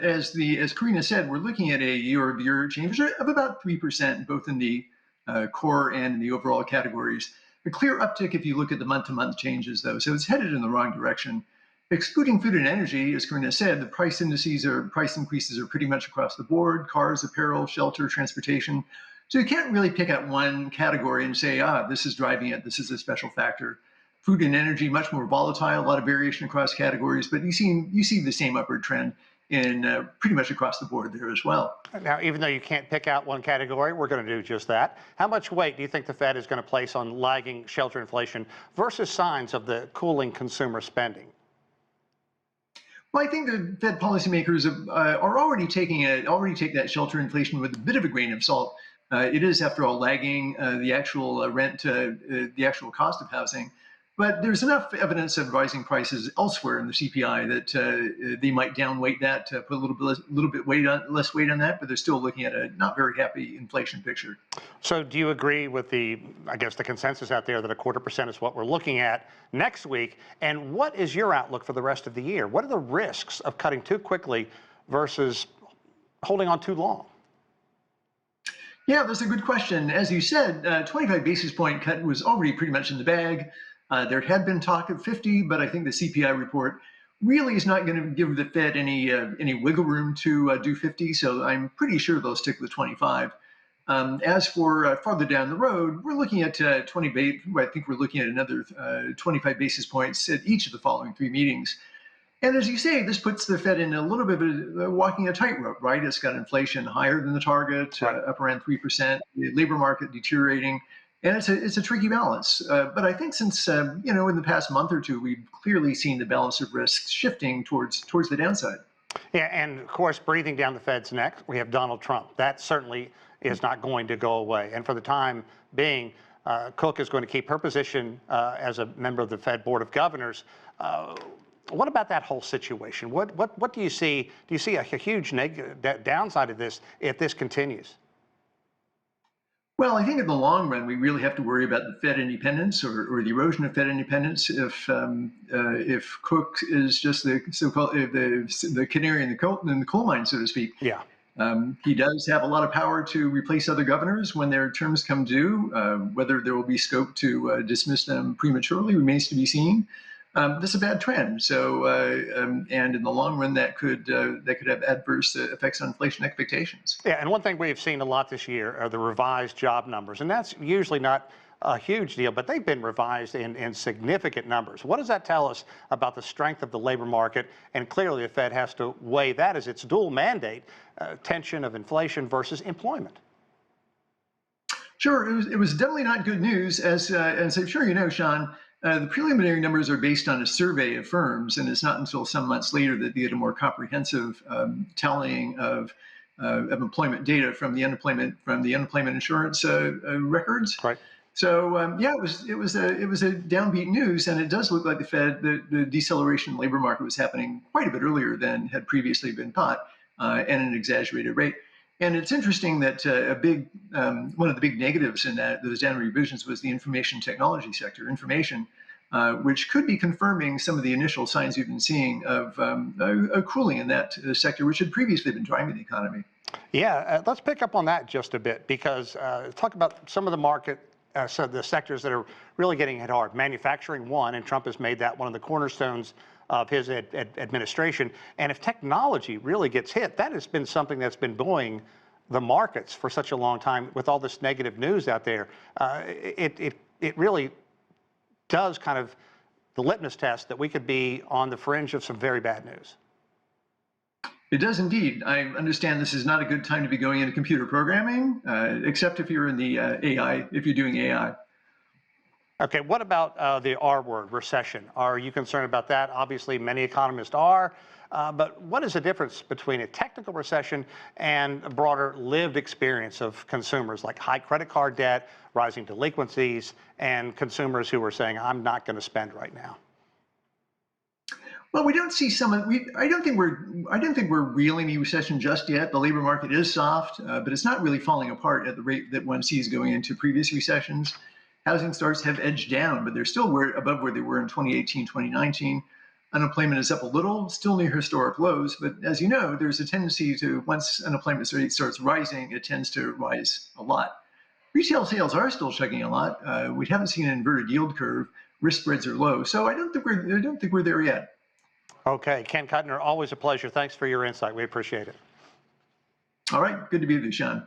As Karina said, we're looking at a year-over-year change of about 3%, both in the core and in the overall categories. A clear uptick if you look at the month-to-month changes, though, so it's headed in the wrong direction. Excluding food and energy, as Karina said, the price increases are pretty much across the board: cars, apparel, shelter, transportation. So you can't really pick out one category and say, this is driving it, this is a special factor. Food and energy, much more volatile, a lot of variation across categories, but you see the same upward trend in pretty much across the board there as well. Now, even though you can't pick out one category, we're going to do just that. How much weight do you think the Fed is going to place on lagging shelter inflation versus signs of the cooling consumer spending? Well, I think the Fed policymakers are already taking that shelter inflation with a bit of a grain of salt. It is, after all, lagging the actual rent, the actual cost of housing. But there's enough evidence of rising prices elsewhere in the CPI that they might downweight that, put a little bit less weight on that, but they're still looking at a not very happy inflation picture. So do you agree with the consensus out there that 0.25% is what we're looking at next week? And what is your outlook for the rest of the year? What are the risks of cutting too quickly versus holding on too long? Yeah, that's a good question. As you said, 25 basis point cut was already pretty much in the bag. There had been talk of 50, but I think the CPI report really is not going to give the Fed any wiggle room to do 50. So I'm pretty sure they'll stick with 25. As for farther down the road, we're looking at I think we're looking at another 25 basis points at each of the following three meetings. And as you say, this puts the Fed in a little bit of walking a tightrope, right? It's got inflation higher than the target, up around 3%, the labor market deteriorating. And it's a tricky balance. But I think since, in the past month or two, we've clearly seen the balance of risks shifting towards the downside. Yeah, and of course, breathing down the Fed's neck, we have Donald Trump. That certainly is not going to go away. And for the time being, Cook is going to keep her position as a member of the Fed Board of Governors. What about that whole situation? What do you see? Do you see a huge downside of this if this continues? Well, I think in the long run, we really have to worry about the Fed independence or the erosion of Fed independence if Cook is just the so-called the canary in the coal mine, so to speak. Yeah. He does have a lot of power to replace other governors when their terms come due. Whether there will be scope to dismiss them prematurely remains to be seen. This is a bad trend. So, and in the long run, that could have adverse effects on inflation expectations. Yeah, and one thing we've seen a lot this year are the revised job numbers, and that's usually not a huge deal, but they've been revised in significant numbers. What does that tell us about the strength of the labor market? And clearly, the Fed has to weigh that as its dual mandate: tension of inflation versus employment. Sure, it was definitely not good news, as I'm sure you know, Sean. The preliminary numbers are based on a survey of firms, and it's not until some months later that they get a more comprehensive tallying of employment data from the unemployment insurance records. Right. So yeah, it was a downbeat news, and it does look like the deceleration in the labor market was happening quite a bit earlier than had previously been thought, and at an exaggerated rate. And it's interesting that one of the big negatives in those downward revisions was the information technology sector, which could be confirming some of the initial signs we've been seeing of a cooling in that sector, which had previously been driving the economy. Yeah, let's pick up on that just a bit, because talk about some of the market, the sectors that are really getting hit hard. Manufacturing, one, and Trump has made that one of the cornerstones of his administration. And if technology really gets hit, that has been something that's been buoying the markets for such a long time with all this negative news out there. It really does kind of the litmus test that we could be on the fringe of some very bad news. It does indeed. I understand this is not a good time to be going into computer programming, except if you're in the if you're doing AI. Okay, what about the R word, recession? Are you concerned about that? Obviously, many economists are. But what is the difference between a technical recession and a broader lived experience of consumers, like high credit card debt, rising delinquencies, and consumers who are saying, I'm not going to spend right now? Well, we don't see I don't think we're really in a recession just yet. The labor market is soft, but it's not really falling apart at the rate that one sees going into previous recessions. Housing starts have edged down, but they're still above where they were in 2018, 2019. Unemployment is up a little, still near historic lows, but as you know, there's a tendency to, once unemployment rate starts rising, it tends to rise a lot. Retail sales are still chugging a lot. We haven't seen an inverted yield curve. Risk spreads are low, so I don't think we're there yet. Okay, Ken Kuttner, always a pleasure. Thanks for your insight. We appreciate it. All right, good to be with you, Sean.